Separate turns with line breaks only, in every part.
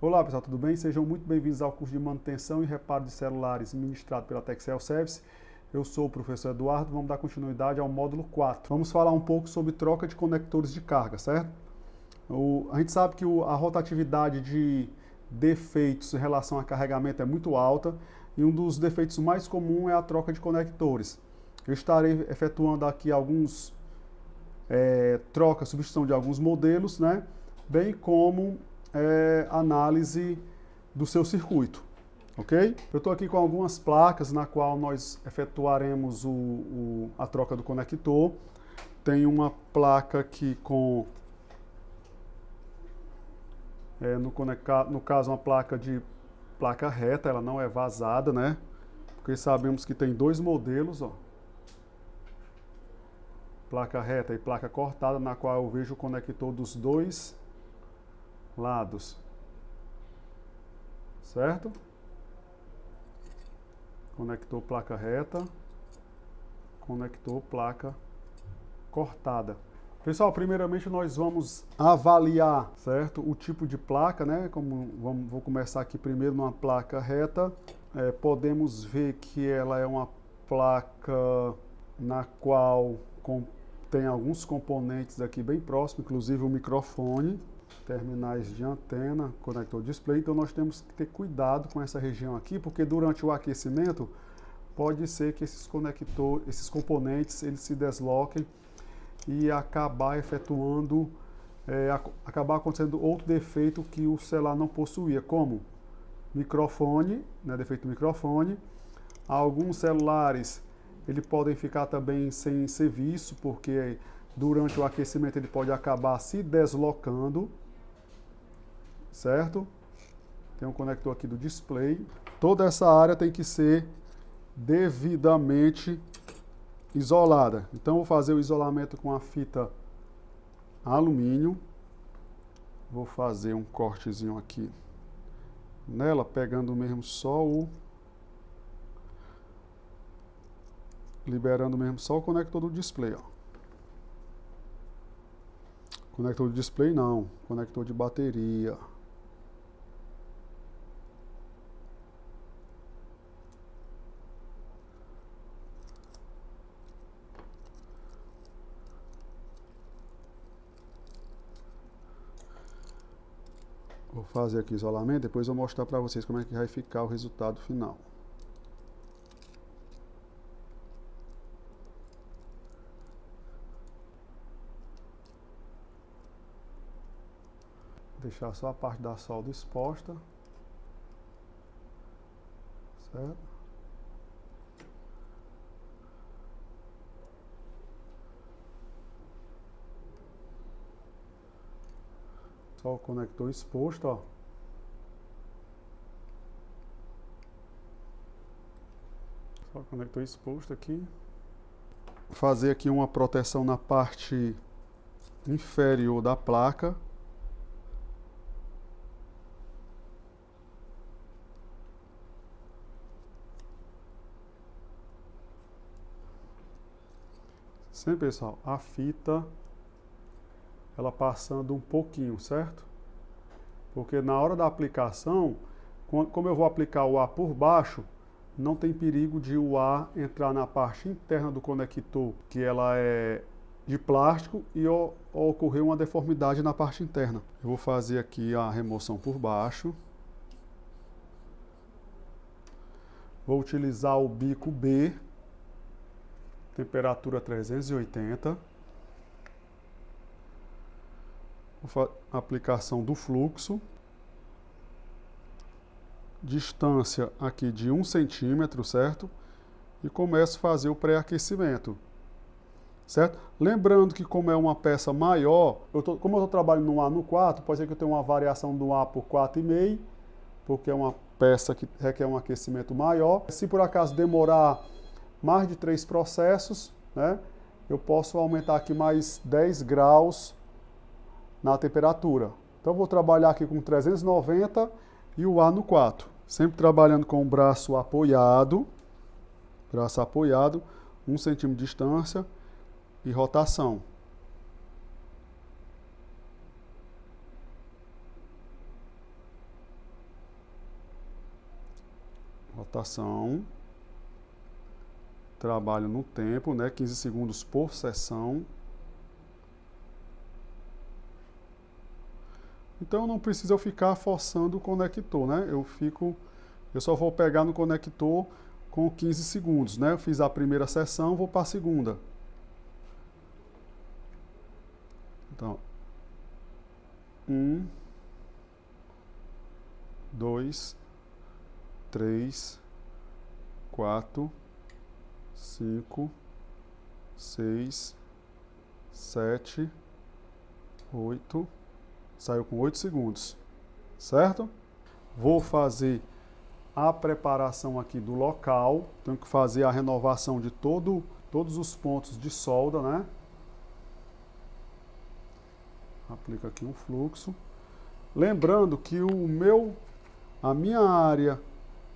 Olá pessoal, tudo bem? Sejam muito bem-vindos ao curso de manutenção e reparo de celulares ministrado pela Texel Service. Eu sou o professor Eduardo, vamos dar continuidade ao módulo 4. Vamos falar um pouco sobre troca de conectores de carga, certo? A gente sabe que a rotatividade de defeitos em relação a carregamento é muito alta e um dos defeitos mais comuns é a troca de conectores. Eu estarei efetuando aqui alguns substituição de alguns modelos, né? Bem como análise do seu circuito, ok? Eu estou aqui com algumas placas na qual nós efetuaremos a troca do conector. Tem uma placa aqui com, no caso, uma placa de placa reta, ela não é vazada, né? Porque sabemos que tem dois modelos, ó. Placa reta e placa cortada, na qual eu vejo o conector dos dois lados, certo? Conector placa reta, conector placa cortada. Pessoal, primeiramente nós vamos avaliar, certo, o tipo de placa, né? Vou começar aqui primeiro numa placa reta. Podemos ver que ela é uma placa na qual tem alguns componentes aqui bem próximos, inclusive o microfone, terminais de antena, conector display. Então nós temos que ter cuidado com essa região aqui, porque durante o aquecimento pode ser que esses componentes, eles se desloquem e acabar acontecendo outro defeito que o celular não possuía, como microfone, né, defeito do microfone. Alguns celulares eles podem ficar também sem serviço, porque durante o aquecimento ele pode acabar se deslocando, certo? Tem um conector aqui do display. Toda essa área tem que ser devidamente isolada. Então vou fazer o isolamento com a fita alumínio. Vou fazer um cortezinho aqui nela, pegando mesmo só liberando mesmo só o conector do display, ó. Conector de display não, conector de bateria. Vou fazer aqui isolamento, depois eu vou mostrar para vocês como é que vai ficar o resultado final. Deixar só a parte da solda exposta, certo? Só o conector exposto, ó. Só o conector exposto aqui. Fazer aqui uma proteção na parte inferior da placa. Sempre, pessoal, a fita ela passando um pouquinho, certo? Porque na hora da aplicação, como eu vou aplicar o ar por baixo, não tem perigo de o ar entrar na parte interna do conector, que ela é de plástico, e ocorrer uma deformidade na parte interna. Eu vou fazer aqui a remoção por baixo. Vou utilizar o bico B, temperatura 380. Aplicação do fluxo. Distância aqui de 1 centímetro, certo? E começo a fazer o pré-aquecimento, certo? Lembrando que como é uma peça maior, como eu estou trabalhando no A no 4, pode ser que eu tenha uma variação do A por 4,5, porque é uma peça que requer um aquecimento maior. Se por acaso demorar mais de 3 processos, né, eu posso aumentar aqui mais 10 graus na temperatura. Então vou trabalhar aqui com 390 e o A no 4. Sempre trabalhando com o braço apoiado, 1 centímetro de distância e rotação. importação. Trabalho no tempo, né? 15 segundos por sessão. Então não precisa eu ficar forçando o conector, né? Eu só vou pegar no conector com 15 segundos, né? Eu fiz a primeira sessão, vou para a segunda. Então, 1, 2, 3, 4, 5, 6, 7, 8, saiu com 8 segundos, certo? Vou fazer a preparação aqui do local, tenho que fazer a renovação de todos os pontos de solda, né? Aplico aqui um fluxo. Lembrando que a minha área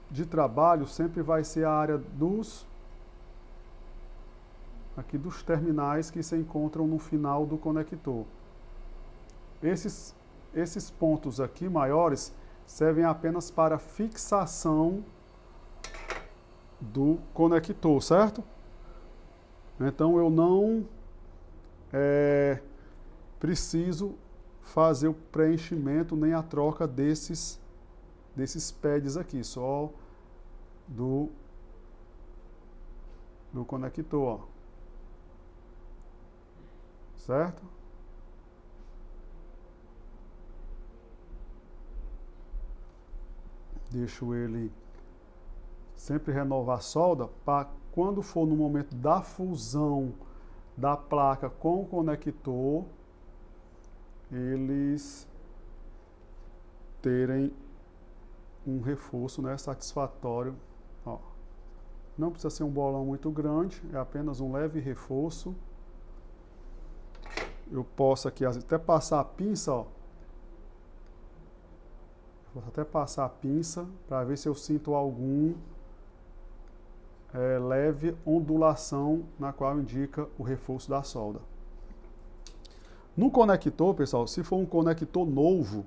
de trabalho sempre vai ser a área dos terminais que se encontram no final do conector. Esses pontos aqui maiores servem apenas para fixação do conector, certo? Então eu não preciso fazer o preenchimento nem a troca desses pads aqui, só do conector, ó. Certo? Deixo ele sempre renovar a solda para quando for no momento da fusão da placa com o conector, eles terem um reforço, né, satisfatório. Ó. Não precisa ser um bolão muito grande, é apenas um leve reforço. Eu posso aqui até passar a pinça, ó. Posso até passar a pinça para ver se eu sinto algum leve ondulação na qual indica o reforço da solda. No conector, pessoal, se for um conector novo,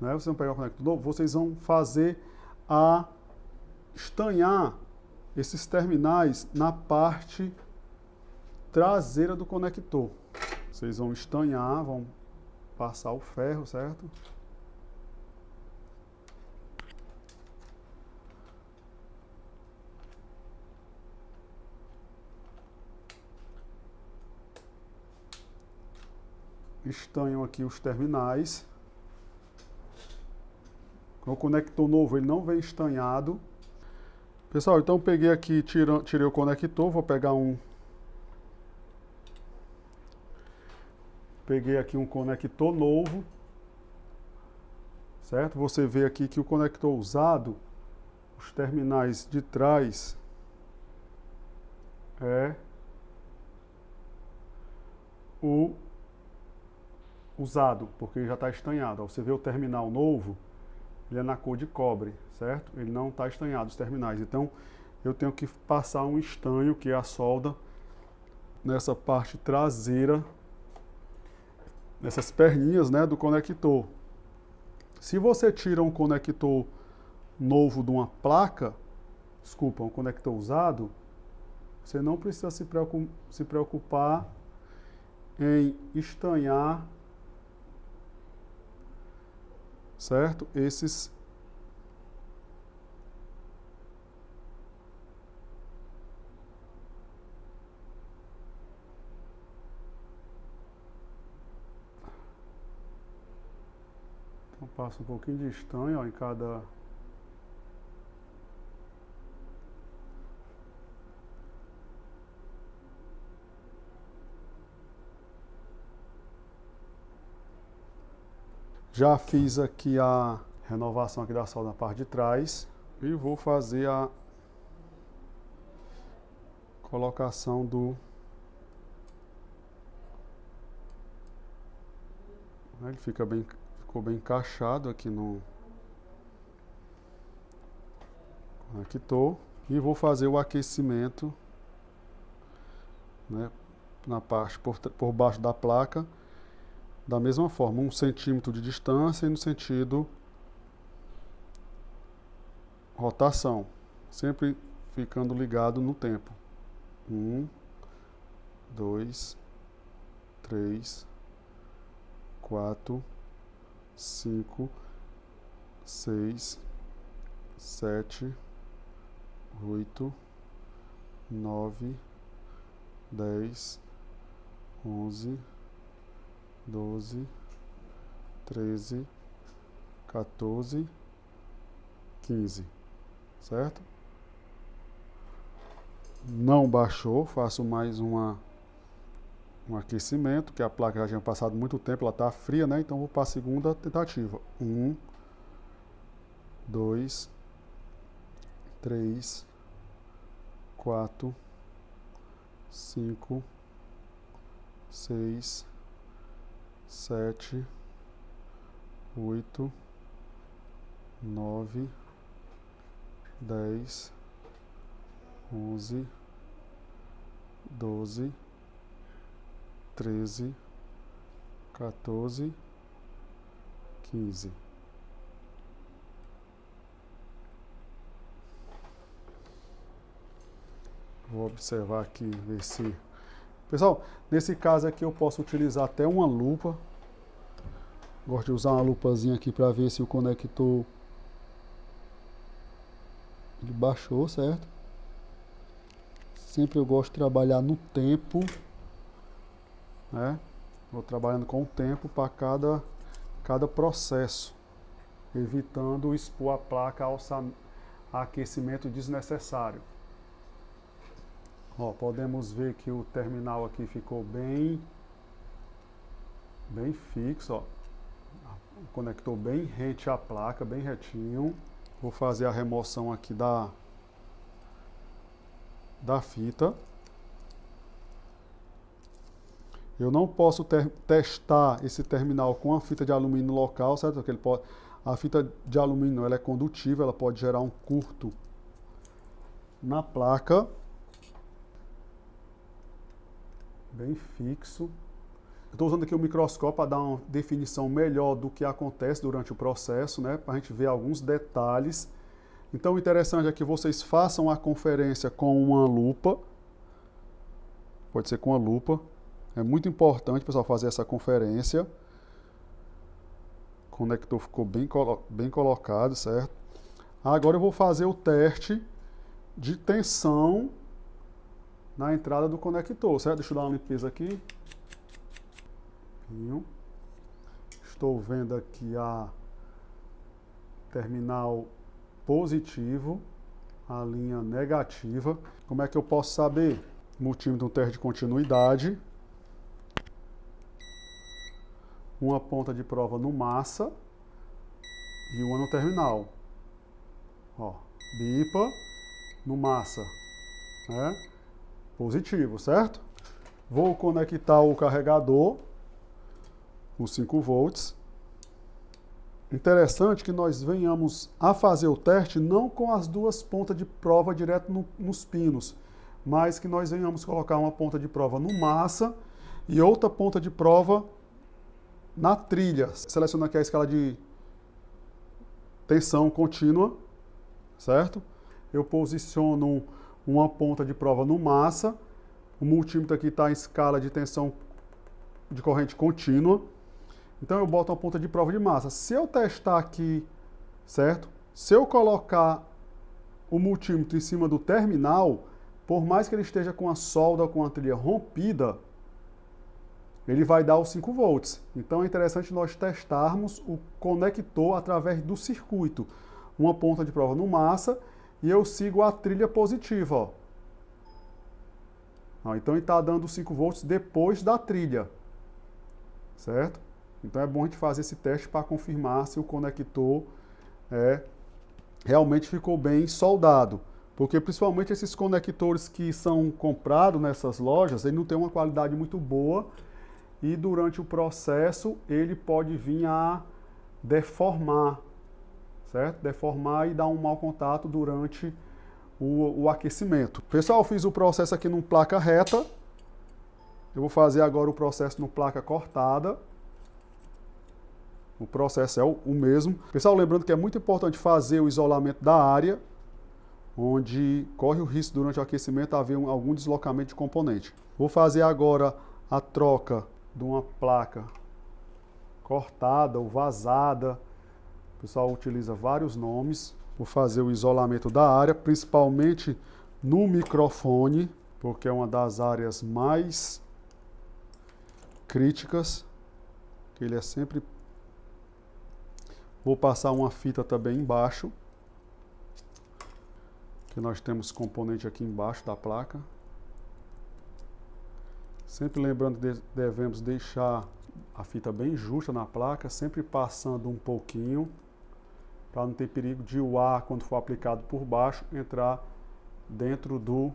né, vocês vão pegar um conector novo, vocês vão fazer estanhar esses terminais na parte traseira do conector. Vocês vão estanhar, vão passar o ferro, certo? Estanham aqui os terminais. O conector novo, ele não vem estanhado. Pessoal, então eu peguei aqui, tirei o conector, vou pegar peguei aqui um conector novo, certo? Você vê aqui que o conector usado, os terminais de trás, é o usado, porque já está estanhado. Você vê o terminal novo, ele é na cor de cobre, certo? Ele não está estanhado, os terminais. Então, eu tenho que passar um estanho, que é a solda, nessa parte traseira, nessas perninhas, né, do conector. Se você tira um conector novo de uma placa, um conector usado, você não precisa se preocupar em estanhar, certo? Então passa um pouquinho de estanho, ó, em cada... Já fiz aqui a renovação aqui da solda na parte de trás e vou fazer a colocação do... Ele ficou bem encaixado aqui no conector e vou fazer o aquecimento, né, na parte por baixo da placa. Da mesma forma, 1 centímetro de distância e no sentido rotação, sempre ficando ligado no tempo. 1, 2, 3, 4, 5, 6, 7, 8, 9, 10, 11, 12, 13, 14, 15, certo? Não baixou, faço mais um aquecimento, que a placa já tinha passado muito tempo, ela está fria, né? Então vou para a segunda tentativa. 1, 2, 3, 4, 5, 6, 7, 8, 9, 10, 11, 12, 13, 14, 15. Vou observar aqui, ver se... Pessoal, nesse caso aqui eu posso utilizar até uma lupa. Gosto de usar uma lupazinha aqui para ver se o conector ele baixou, certo? Sempre eu gosto de trabalhar no tempo, né? Vou trabalhando com o tempo para cada processo, evitando expor a placa ao aquecimento desnecessário. Ó, podemos ver que o terminal aqui ficou bem fixo, ó. O conector bem rente à placa, bem retinho. Vou fazer a remoção aqui da fita. Eu não posso testar esse terminal com a fita de alumínio local, certo? Porque a fita de alumínio ela é condutível, ela pode gerar um curto na placa. Bem fixo. Estou usando aqui o microscópio para dar uma definição melhor do que acontece durante o processo, né? Para a gente ver alguns detalhes. Então o interessante é que vocês façam a conferência com uma lupa. Pode ser com uma lupa. É muito importante, pessoal, fazer essa conferência. O conector ficou bem colocado, certo? Agora eu vou fazer o teste de tensão na entrada do conector, certo? Deixa eu dar uma limpeza aqui. Estou vendo aqui a terminal positivo, a linha negativa. Como é que eu posso saber? Multímetro, um teste de continuidade. Uma ponta de prova no massa e uma no terminal. Ó, bipa no massa, né? Positivo, certo? Vou conectar o carregador, os 5 volts. Interessante que nós venhamos a fazer o teste não com as duas pontas de prova direto nos pinos, mas que nós venhamos colocar uma ponta de prova no massa e outra ponta de prova na trilha. Seleciono aqui a escala de tensão contínua, certo? Eu posiciono uma ponta de prova no massa, o multímetro aqui está em escala de tensão de corrente contínua, então eu boto uma ponta de prova de massa. Se eu testar aqui, certo? Se eu colocar o multímetro em cima do terminal, por mais que ele esteja com a solda ou com a trilha rompida, ele vai dar os 5 volts. Então é interessante nós testarmos o conector através do circuito. Uma ponta de prova no massa e eu sigo a trilha positiva, ó. Então ele está dando 5 volts depois da trilha, certo? Então é bom a gente fazer esse teste para confirmar se o conector realmente ficou bem soldado. Porque principalmente esses conectores que são comprados nessas lojas, ele não tem uma qualidade muito boa e durante o processo ele pode vir a deformar, certo? Deformar e dar um mau contato durante o aquecimento. Pessoal, eu fiz o processo aqui numa placa reta. Eu vou fazer agora o processo no placa cortada. O processo é o mesmo. Pessoal, lembrando que é muito importante fazer o isolamento da área, onde corre o risco durante o aquecimento haver algum deslocamento de componente. Vou fazer agora a troca de uma placa cortada ou vazada. O pessoal utiliza vários nomes. Vou fazer o isolamento da área, principalmente no microfone, porque é uma das áreas mais críticas, que ele é sempre... Vou passar uma fita também embaixo, que nós temos componente aqui embaixo da placa. Sempre lembrando que devemos deixar a fita bem justa na placa, sempre passando um pouquinho, para não ter perigo de o ar, quando for aplicado por baixo, entrar dentro do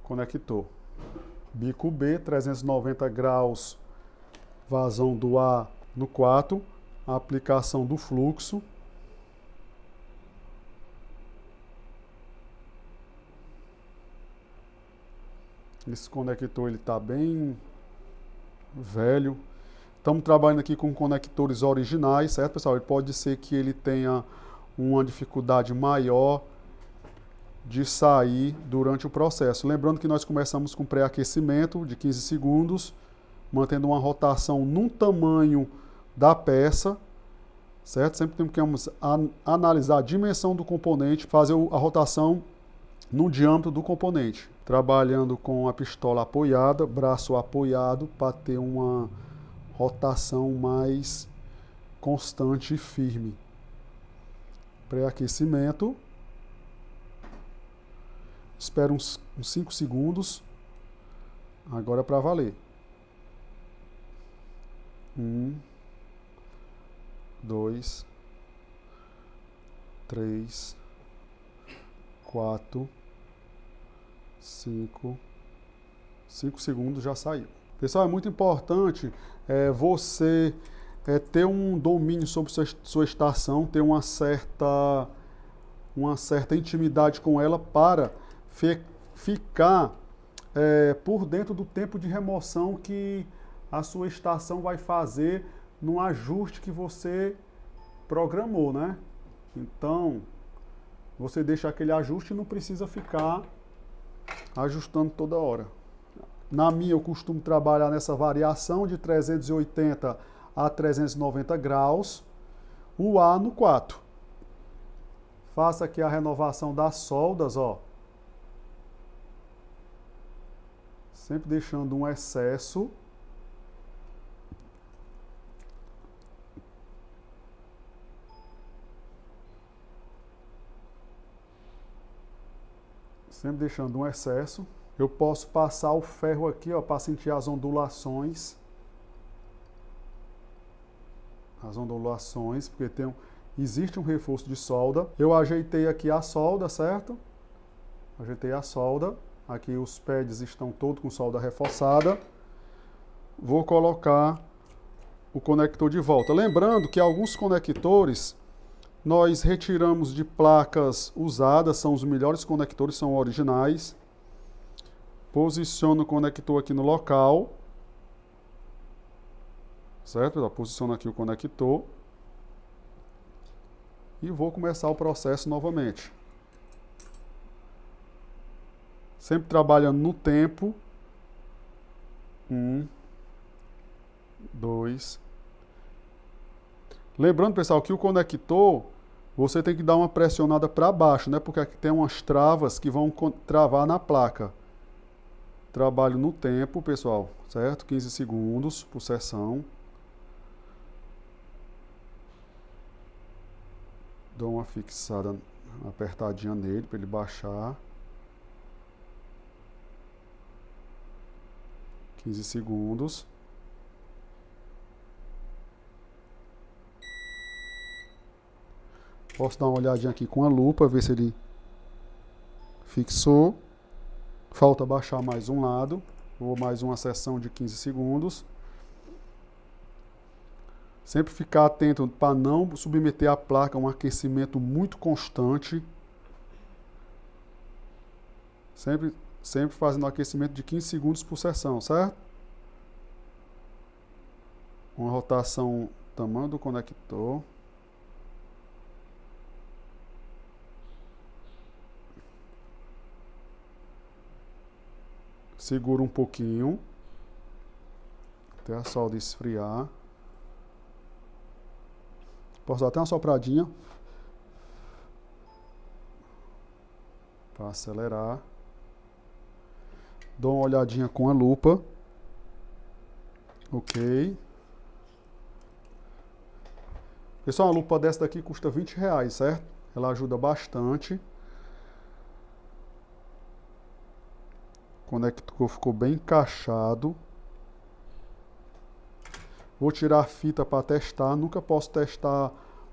conector. Bico B, 390 graus, vazão do ar no 4, a aplicação do fluxo. Esse conector ele está bem velho. Estamos trabalhando aqui com conectores originais, certo, pessoal? Ele pode ser que ele tenha uma dificuldade maior de sair durante o processo. Lembrando que nós começamos com pré-aquecimento de 15 segundos, mantendo uma rotação num tamanho da peça, certo? Sempre temos que analisar a dimensão do componente, fazer a rotação no diâmetro do componente. Trabalhando com a pistola apoiada, braço apoiado, para ter uma rotação mais constante e firme. Pré-aquecimento. Espero uns 5 segundos. Agora para valer. 1, 2, 3, 4, 5 segundos já saiu. Pessoal, é muito importante você ter um domínio sobre sua estação, ter uma certa intimidade com ela para ficar por dentro do tempo de remoção que a sua estação vai fazer no ajuste que você programou, né? Então, você deixa aquele ajuste e não precisa ficar ajustando toda hora. Na minha, eu costumo trabalhar nessa variação de 380 a 390 graus, o A no 4. Faça aqui a renovação das soldas, ó. Sempre deixando um excesso. Sempre deixando um excesso. Eu posso passar o ferro aqui, ó, para sentir as ondulações. As ondulações, porque existe um reforço de solda. Eu ajeitei aqui a solda, certo? Ajeitei a solda. Aqui os pads estão todos com solda reforçada. Vou colocar o conector de volta. Lembrando que alguns conectores nós retiramos de placas usadas, são os melhores conectores, são originais. Posiciono o conector aqui no local. Certo? Posiciono aqui o conector. E vou começar o processo novamente. Sempre trabalhando no tempo. 1, 2. Lembrando, pessoal, que o conector, você tem que dar uma pressionada para baixo, né? Porque aqui tem umas travas que vão travar na placa. Trabalho no tempo, pessoal, certo? 15 segundos por sessão. Dou uma fixada, apertadinha nele para ele baixar. 15 segundos. Posso dar uma olhadinha aqui com a lupa, ver se ele fixou. Falta baixar mais um lado. Vou mais uma sessão de 15 segundos. Sempre ficar atento para não submeter a placa a um aquecimento muito constante. Sempre fazendo um aquecimento de 15 segundos por sessão, certo? Uma rotação tamanho do conector. Segura um pouquinho até a solda esfriar. Posso dar até uma sopradinha para acelerar. Dou uma olhadinha com a lupa. Ok. Pessoal, uma lupa dessa daqui custa R$20, certo? Ela ajuda bastante. O conector ficou bem encaixado. Vou tirar a fita para testar. Nunca posso testar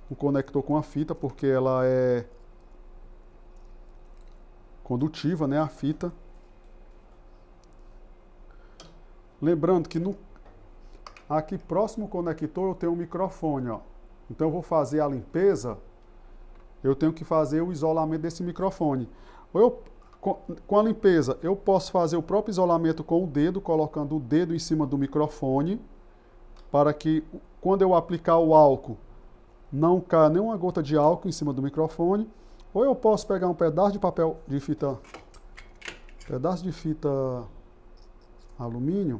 o conector com a fita, porque ela é condutiva, né? A fita. Lembrando que aqui próximo ao conector eu tenho um microfone, ó. Então eu vou fazer a limpeza, eu tenho que fazer o isolamento desse microfone. Com a limpeza, eu posso fazer o próprio isolamento com o dedo, colocando o dedo em cima do microfone, para que quando eu aplicar o álcool, não caia nenhuma gota de álcool em cima do microfone. Ou eu posso pegar um pedaço de fita alumínio,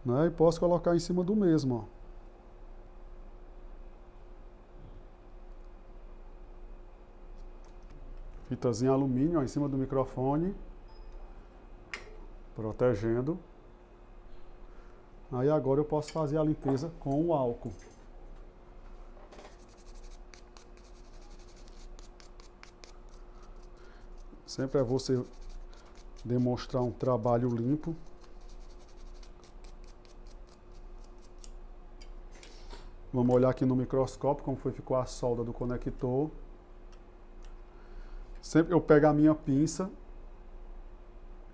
né, e posso colocar em cima do mesmo, ó. Fitazinha alumínio, ó, em cima do microfone, protegendo. Aí agora eu posso fazer a limpeza com o álcool. Sempre é você demonstrar um trabalho limpo. Vamos olhar aqui no microscópio como ficou a solda do conector. Sempre eu pego a minha pinça,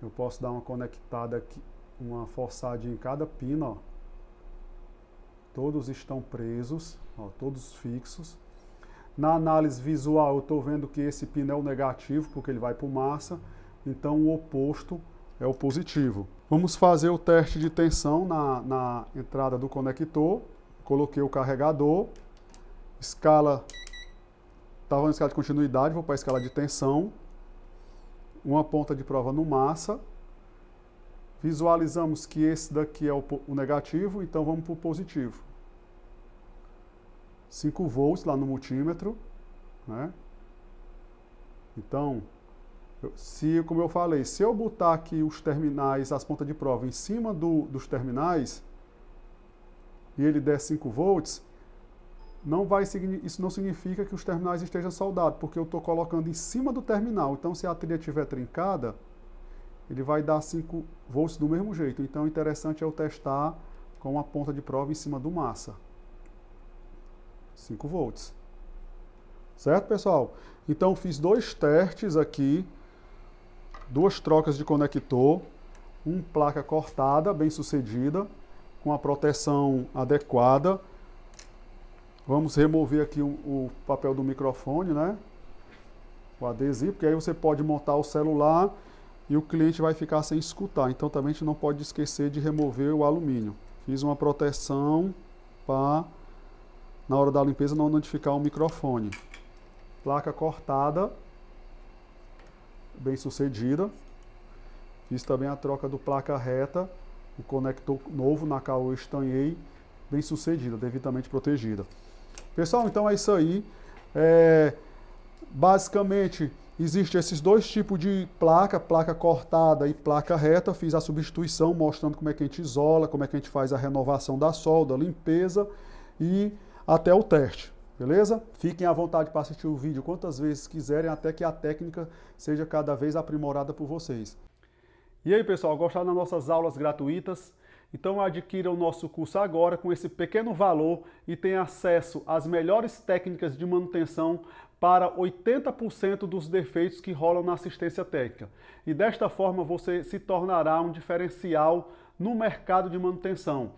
eu posso dar uma conectada aqui, uma forçadinha em cada pino, ó. Todos estão presos, ó, todos fixos. Na análise visual eu estou vendo que esse pino é o negativo, porque ele vai para o massa, então o oposto é o positivo. Vamos fazer o teste de tensão na entrada do conector. Coloquei o carregador, estava na escala de continuidade, vou para a escala de tensão, uma ponta de prova no massa. Visualizamos que esse daqui é o negativo, então vamos para o positivo. 5 volts lá no multímetro, né? Então, como eu falei, se eu botar aqui os terminais, as pontas de prova em cima dos terminais, e ele der 5 volts, isso não significa que os terminais estejam soldados, porque eu estou colocando em cima do terminal. Então, se a trilha estiver trincada, ele vai dar 5 volts do mesmo jeito. Então, o interessante é eu testar com uma ponta de prova em cima do massa. 5 volts. Certo, pessoal? Então, fiz 2 testes aqui, 2 trocas de conector, placa cortada, bem sucedida, com a proteção adequada. Vamos remover aqui o papel do microfone, né? O adesivo, porque aí você pode montar o celular e o cliente vai ficar sem escutar. Então também a gente não pode esquecer de remover o alumínio. Fiz uma proteção para, na hora da limpeza, não notificar o microfone. Placa cortada, bem sucedida. Fiz também a troca do placa reta, o conector novo na qual eu estanhei, bem sucedida, devidamente protegida. Pessoal, então é isso aí. Basicamente, existem esses 2 tipos de placa cortada e placa reta. Fiz a substituição, mostrando como é que a gente isola, como é que a gente faz a renovação da solda, limpeza e até o teste. Beleza? Fiquem à vontade para assistir o vídeo quantas vezes quiserem, até que a técnica seja cada vez aprimorada por vocês. E aí, pessoal, gostaram das nossas aulas gratuitas? Então adquira o nosso curso agora com esse pequeno valor e tenha acesso às melhores técnicas de manutenção para 80% dos defeitos que rolam na assistência técnica. E desta forma você se tornará um diferencial no mercado de manutenção,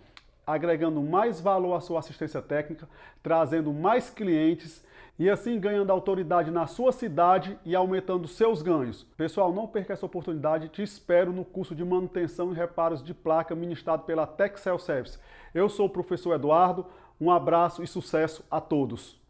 agregando mais valor à sua assistência técnica, trazendo mais clientes e assim ganhando autoridade na sua cidade e aumentando seus ganhos. Pessoal, não perca essa oportunidade, te espero no curso de manutenção e reparos de placa ministrado pela Texel Service. Eu sou o professor Eduardo, um abraço e sucesso a todos.